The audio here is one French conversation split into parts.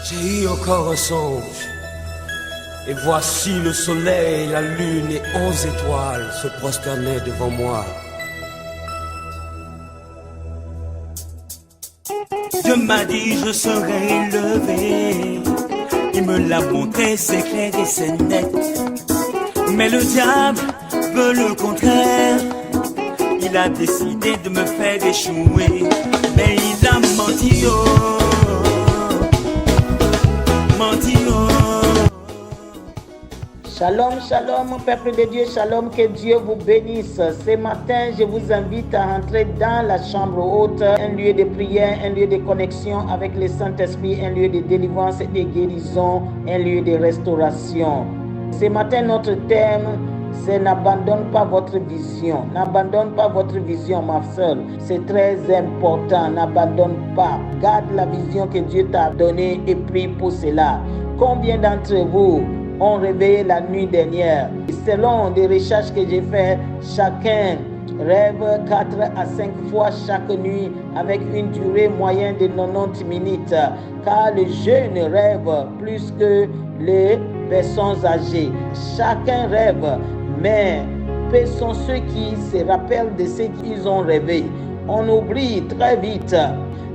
J'ai eu encore un songe. Et voici le soleil, la lune et 11 étoiles se prosternaient devant moi. Dieu m'a dit je serai élevé. Il me l'a montré, c'est clair et c'est net. Mais le diable veut le contraire. Il a décidé de me faire échouer. Mais il a menti, oh. Menti, oh. Shalom, shalom, peuple de Dieu, shalom, que Dieu vous bénisse. Ce matin, je vous invite à entrer dans la chambre haute, un lieu de prière, un lieu de connexion avec le Saint-Esprit, un lieu de délivrance et de guérison, un lieu de restauration. Ce matin, notre thème, c'est n'abandonne pas votre vision. N'abandonne pas votre vision, ma soeur. C'est très important. N'abandonne pas. Garde la vision que Dieu t'a donnée et prie pour cela. Combien d'entre vous ont réveillé la nuit dernière? Selon des recherches que j'ai faites, chacun rêve 4 à 5 fois chaque nuit avec une durée moyenne de 90 minutes. Car les jeunes rêvent plus que les personnes âgées. Chacun rêve, mais peu sont ceux qui se rappellent de ce qu'ils ont rêvé. On oublie très vite.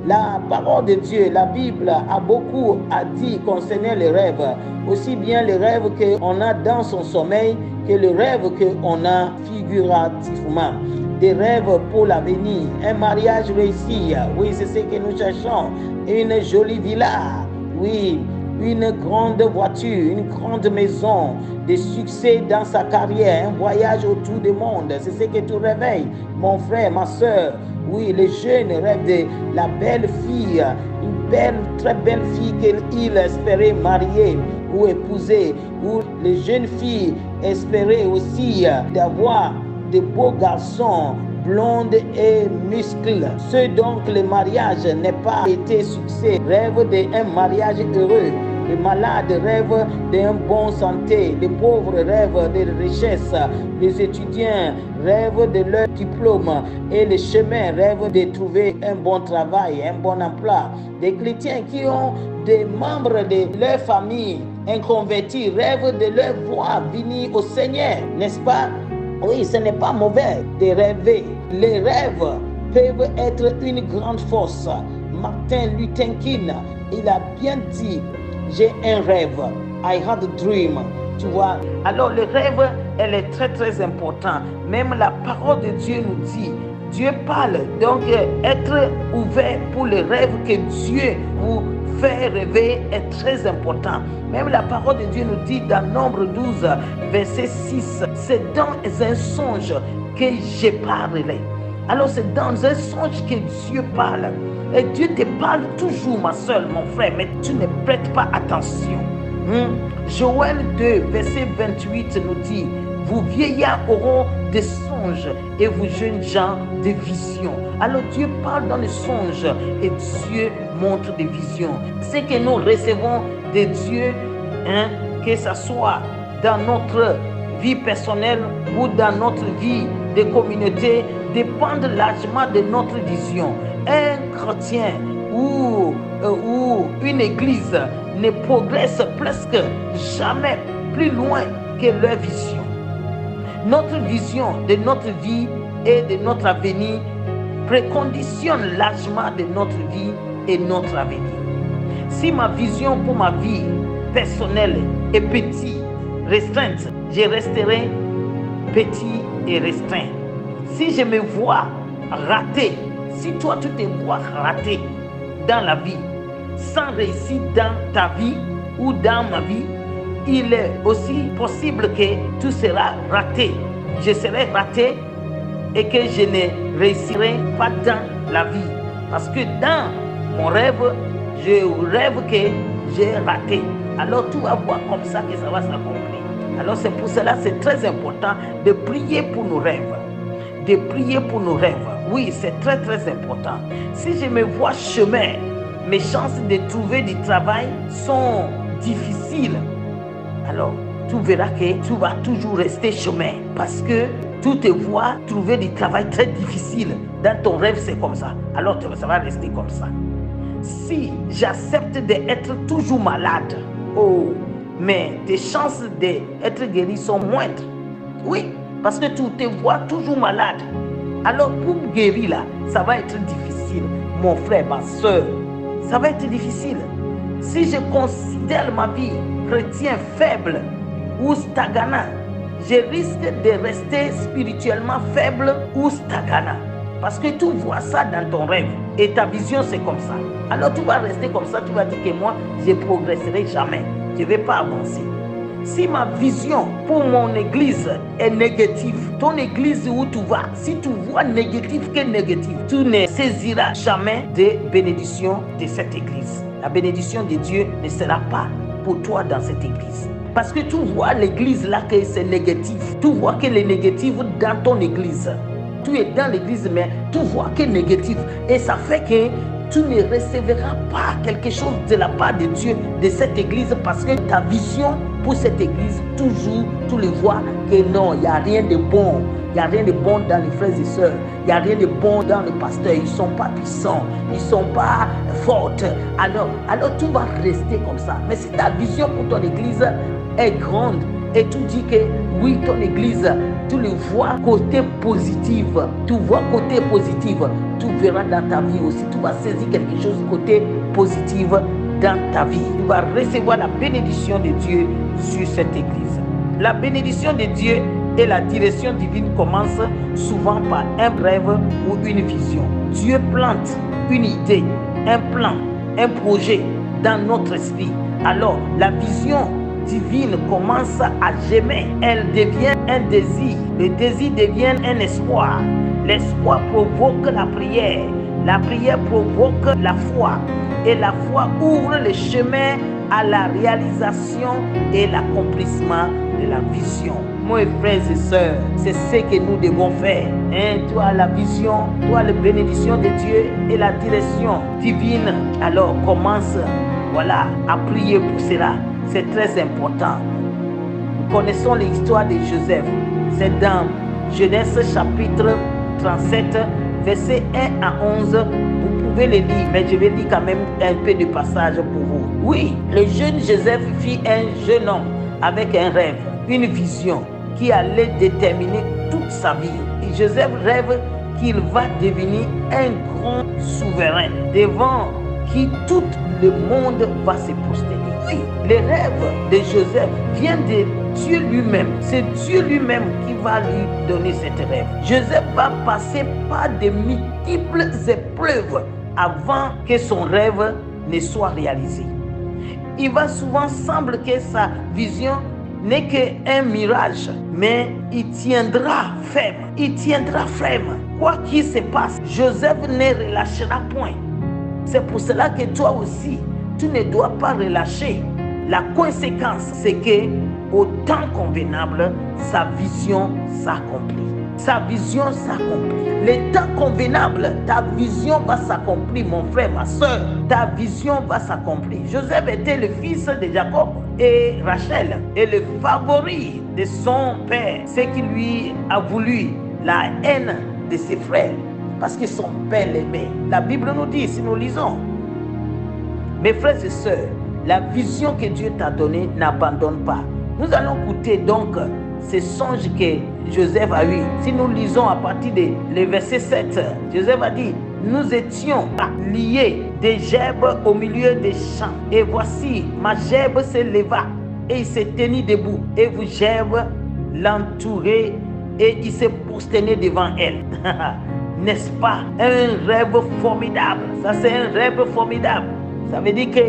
La parole de Dieu, la Bible a beaucoup à dire concernant les rêves. Aussi bien les rêves qu'on a dans son sommeil que les rêves qu'on a figurativement. Des rêves pour l'avenir, un mariage réussi, oui, c'est ce que nous cherchons. Une jolie villa, oui, une grande voiture, une grande maison, des succès dans sa carrière, un voyage autour du monde. C'est ce que tu réveilles, mon frère, ma soeur. Oui, les jeunes rêvent de la belle fille, une belle, très belle fille qu'ils espéraient marier ou épouser. Ou les jeunes filles espéraient aussi d'avoir de beaux garçons, blondes et muscles. Ceux dont le mariage n'a pas été succès rêvent d'un mariage heureux. Les malades rêvent d'une bonne santé. Les pauvres rêvent de richesse. Les étudiants rêvent de leur diplôme. Et les chemins rêvent de trouver un bon travail, un bon emploi. Des chrétiens qui ont des membres de leur famille inconvertis rêvent de leur voir venir au Seigneur. N'est-ce pas? Oui, ce n'est pas mauvais de rêver. Les rêves peuvent être une grande force. Martin Luther King, il a bien dit, j'ai un rêve. I had a dream. Tu vois. Alors le rêve, elle est très très important. Même la parole de Dieu nous dit, Dieu parle. Donc être ouvert pour les rêves que Dieu vous fait rêver est très important. Même la parole de Dieu nous dit dans Nombre 12, verset 6, c'est dans un songe que je parlerai. Alors c'est dans un songe que Dieu parle. Et Dieu te parle toujours, ma soeur, mon frère, mais tu ne prêtes pas attention. Joël 2, verset 28 nous dit, vous vieillards auront des songes et vous jeunes gens des visions. Alors Dieu parle dans les songes et Dieu montre des visions. Ce que nous recevons de Dieu, que ce soit dans notre vie personnelle ou dans notre vie de communauté, dépend largement de notre vision. Un chrétien ou une église ne progresse presque jamais plus loin que leur vision. Notre vision de notre vie et de notre avenir préconditionne largement de notre vie et notre avenir. Si ma vision pour ma vie personnelle est petite, restreinte, je resterai petit et restreint. Si je me vois raté, si toi tu te vois raté dans la vie, sans réussir dans ta vie ou dans ma vie, il est aussi possible que tu seras raté. Je serai raté et que je ne réussirai pas dans la vie. Parce que dans mon rêve, je rêve que j'ai raté. Alors tu vas voir comme ça que ça va s'accomplir. Alors c'est pour cela c'est très important de prier pour nos rêves. De prier pour nos rêves. Oui, c'est très très important. Si je me vois chemin, mes chances de trouver du travail sont difficiles. Alors, tu verras que tu vas toujours rester chemin parce que tu te vois trouver du travail très difficile. Dans ton rêve, c'est comme ça. Alors, ça va rester comme ça. Si j'accepte d'être toujours malade, oh, mais tes chances d'être guéri sont moindres. Oui, parce que tu te vois toujours malade. Alors pour guérir là, ça va être difficile. Mon frère, ma soeur, ça va être difficile. Si je considère ma vie chrétienne faible ou stagnant, je risque de rester spirituellement faible ou stagnant. Parce que tu vois ça dans ton rêve et ta vision c'est comme ça. Alors tu vas rester comme ça, tu vas dire que moi je ne progresserai jamais, je ne vais pas avancer. Si ma vision pour mon église est négative, ton église où tu vas, si tu vois négatif que négatif, tu ne saisiras jamais des bénédictions de cette église. La bénédiction de Dieu ne sera pas pour toi dans cette église. Parce que tu vois l'église là que c'est négatif. Tu vois que les négatifs dans ton église. Tu es dans l'église mais tu vois que négatif. Et ça fait que tu ne recevras pas quelque chose de la part de Dieu de cette église parce que ta vision pour cette église, toujours, tu le vois que non, il n'y a rien de bon. Il n'y a rien de bon dans les frères et sœurs. Il n'y a rien de bon dans le pasteur. Ils ne sont pas puissants. Ils ne sont pas forts. Alors tu vas rester comme ça. Mais si ta vision pour ton église est grande et tu dis que oui, ton église, tu le vois côté positif. Tu vois côté positif. Tu verras dans ta vie aussi. Tu vas saisir quelque chose côté positif dans ta vie. Tu vas recevoir la bénédiction de Dieu sur cette église. La bénédiction de Dieu et la direction divine commencent souvent par un rêve ou une vision. Dieu plante une idée, un plan, un projet dans notre esprit. Alors, la vision divine commence à germer. Elle devient un désir. Le désir devient un espoir. L'espoir provoque la prière. La prière provoque la foi. Et la foi ouvre le chemin à la réalisation et l'accomplissement de la vision. Mes frères et sœurs, c'est ce que nous devons faire. Tu as la vision, tu as la bénédiction de Dieu et la direction divine. Alors commence à prier pour cela. C'est très important. Nous connaissons l'histoire de Joseph. C'est dans Genèse chapitre 37, versets 1 à 11. Vous pouvez le lire, mais je vais lire quand même un peu de passage pour vous. Oui, le jeune Joseph fut un jeune homme avec un rêve, une vision qui allait déterminer toute sa vie. Et Joseph rêve qu'il va devenir un grand souverain devant qui tout le monde va se prosterner. Oui, le rêve de Joseph vient de Dieu lui-même. C'est Dieu lui-même qui va lui donner cet rêve. Joseph va passer par de multiples épreuves avant que son rêve ne soit réalisé. Il va souvent sembler que sa vision n'est qu'un mirage, mais il tiendra ferme. Il tiendra ferme. Quoi qu'il se passe, Joseph ne relâchera point. C'est pour cela que toi aussi, tu ne dois pas relâcher. La conséquence, c'est que au temps convenable, sa vision s'accomplit. Sa vision s'accomplit. Le temps convenable, ta vision va s'accomplir, mon frère, ma soeur. Ta vision va s'accomplir. Joseph était le fils de Jacob et Rachel et le favori de son père. Ce qui lui a voulu la haine de ses frères. Parce que son père l'aimait. La Bible nous dit, si nous lisons, mes frères et sœurs, la vision que Dieu t'a donnée, n'abandonne pas. Nous allons écouter donc ce songe que Joseph a eu. Si nous lisons à partir du verset 7, Joseph a dit, nous étions liés des gerbes au milieu des champs. Et voici, ma gerbe se leva et il s'est tenu debout. Et vos gerbes l'entouraient et il s'est prosterné devant elle. N'est-ce pas un rêve formidable? Ça, c'est un rêve formidable. Ça veut dire que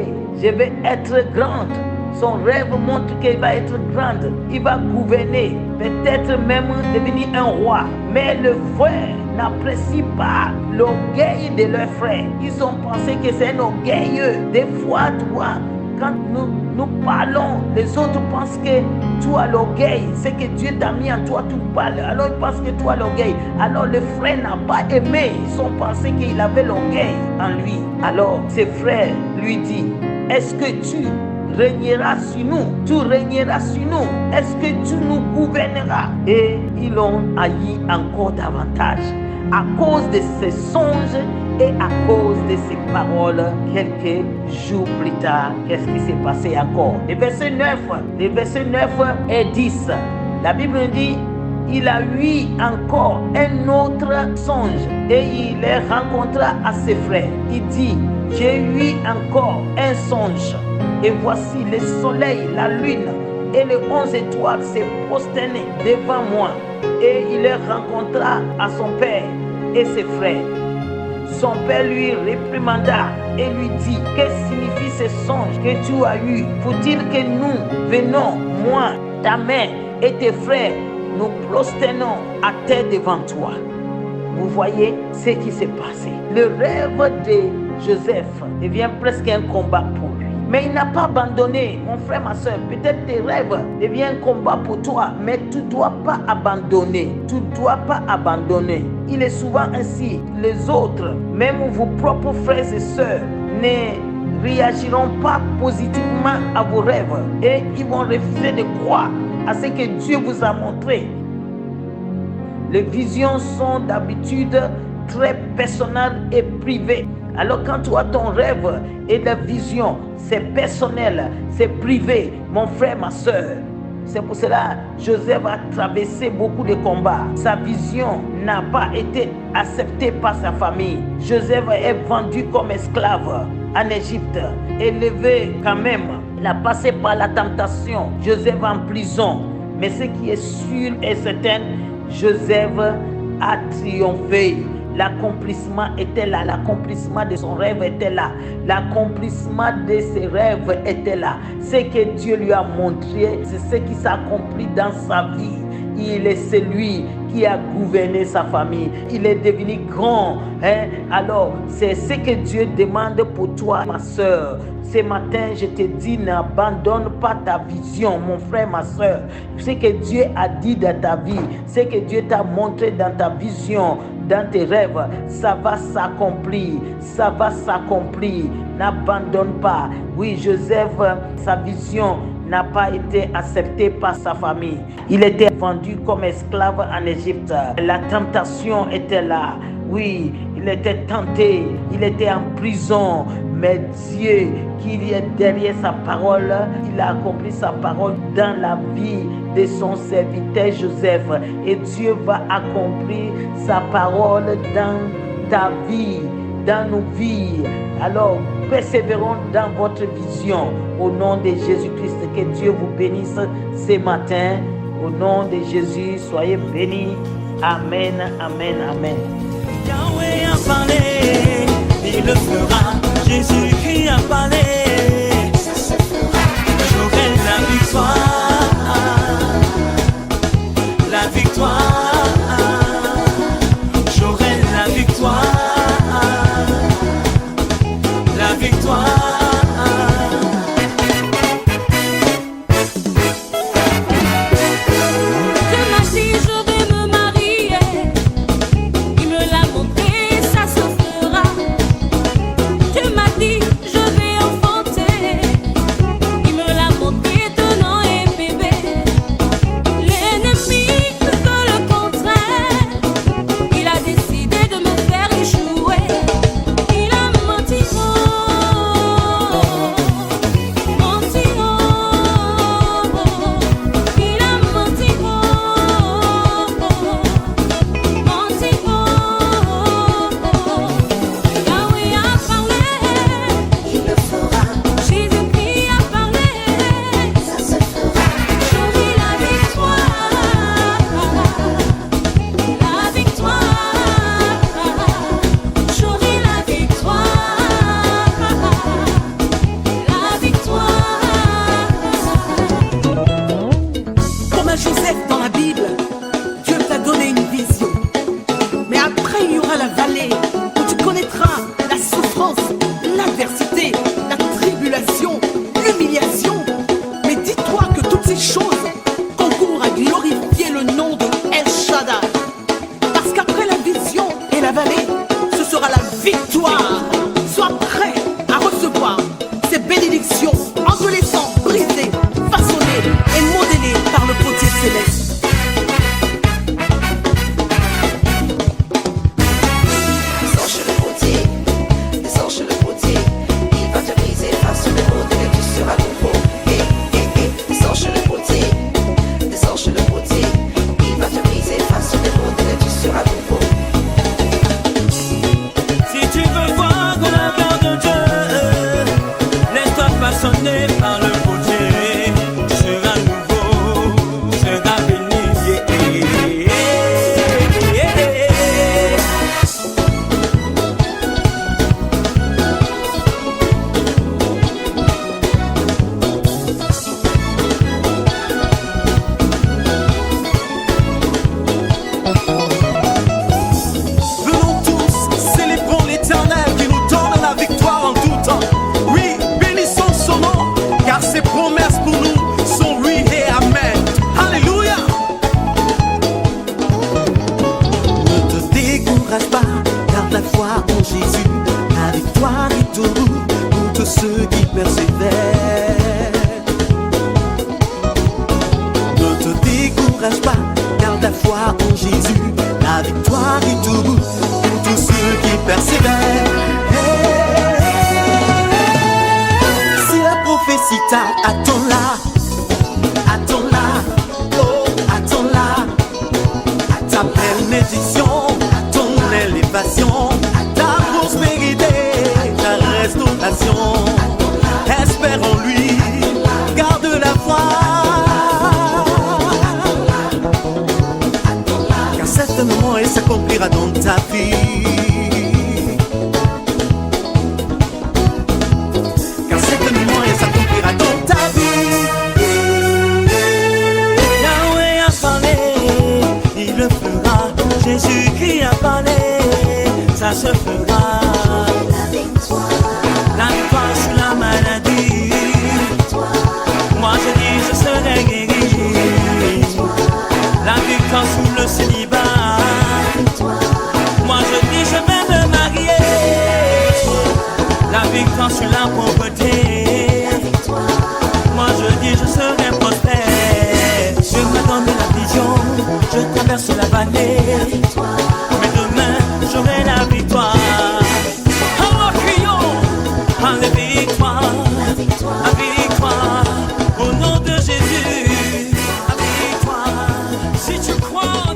je vais être grande. Son rêve montre qu'il va être grande. Il va gouverner, peut-être même devenir un roi. Mais le frère n'apprécie pas l'orgueil de leur frère. Ils ont pensé que c'est un orgueilleux. Des fois, toi, quand nous parlons, les autres pensent que tu as l'orgueil. C'est que Dieu t'a mis en toi, tu parles. Alors ils pensent que tu as l'orgueil. Alors le frère n'a pas aimé. Ils ont pensé qu'il avait l'orgueil en lui. Alors ses frères lui disent, est-ce que tu régneras sur nous? Tu régneras sur nous? Est-ce que tu nous gouverneras? Et ils l'ont haï encore davantage. À cause de ces songes Et à cause de ces paroles, quelques jours plus tard, qu'est-ce qui s'est passé encore? Le verset 9 et 10, la Bible dit, il a eu encore un autre songe et il les rencontra à ses frères. Il dit, j'ai eu encore un songe et voici le soleil, la lune et les 11 étoiles se prosternaient devant moi. Et il les rencontra à son père et ses frères. Son père lui réprimanda et lui dit, que signifie ce songe que tu as eu? Faut-il que nous venons, moi, ta mère et tes frères, nous prosternons à terre devant toi? Vous voyez ce qui s'est passé. Le rêve de Joseph devient presque un combat pour lui. Mais il n'a pas abandonné, mon frère, ma soeur. Peut-être tes rêves deviennent un combat pour toi, mais tu ne dois pas abandonner. Tu ne dois pas abandonner. Il est souvent ainsi. Les autres, même vos propres frères et sœurs, ne réagiront pas positivement à vos rêves et ils vont refuser de croire à ce que Dieu vous a montré. Les visions sont d'habitude très personnelles et privées. Alors quand tu as ton rêve et la vision, c'est personnel, c'est privé, mon frère, ma soeur. C'est pour cela que Joseph a traversé beaucoup de combats. Sa vision n'a pas été acceptée par sa famille. Joseph est vendu comme esclave en Égypte, élevé quand même. Il a passé par la tentation. Joseph en prison. Mais ce qui est sûr et certain, Joseph a triomphé. L'accomplissement était là, l'accomplissement de son rêve était là, l'accomplissement de ses rêves était là. Ce que Dieu lui a montré, c'est ce qui s'accomplit dans sa vie. Il est celui qui a gouverné sa famille. Il est devenu grand. Alors, c'est ce que Dieu demande pour toi, ma soeur. Ce matin, je te dis, n'abandonne pas ta vision, mon frère, ma soeur. Ce que Dieu a dit dans ta vie, ce que Dieu t'a montré dans ta vision, dans tes rêves, ça va s'accomplir. Ça va s'accomplir. N'abandonne pas. Oui, Joseph, sa vision n'a pas été accepté par sa famille. Il était vendu comme esclave en Égypte. La tentation était là. Oui, il était tenté, il était en prison. Mais Dieu, qui est derrière sa parole, il a accompli sa parole dans la vie de son serviteur Joseph. Et Dieu va accomplir sa parole dans ta vie, dans nos vies. Alors, persévérons dans votre vision. Au nom de Jésus-Christ, que Dieu vous bénisse ce matin. Au nom de Jésus, soyez bénis. Amen, amen, amen. Yahweh a parlé, il le fera. Jésus-Christ a parlé, ça se fera. J'aurai la victoire, la victoire. J'aurai la victoire, la victoire. Je vais enfanter ceux qui persévèrent. Ne te décourage pas, garde la foi en Jésus. La victoire est au bout pour tous ceux qui persévèrent. Si la prophétie tarde, attends-la. Attends-la, oh, attends-la. À ta bénédiction, à ton élévation, à ta prospérité, à ta restauration. Espère en lui, garde la foi. Car certainement il s'accomplira dans ta vie. Car certainement il s'accomplira dans ta vie. Yahweh a parlé, il le fera. Jésus-Christ a parlé, ça se fera. La victoire sur la maladie. Moi je dis je serai guéri. La victoire sur le célibat. Moi je dis je vais me marier. La victoire sur la pauvreté. Moi je dis je serai prospère. Je me donne la vision, je traverse la vallée. Mais demain j'aurai la victoire. Alors crions à la victoire, la victoire, au nom de Jésus, la victoire. Si tu crois.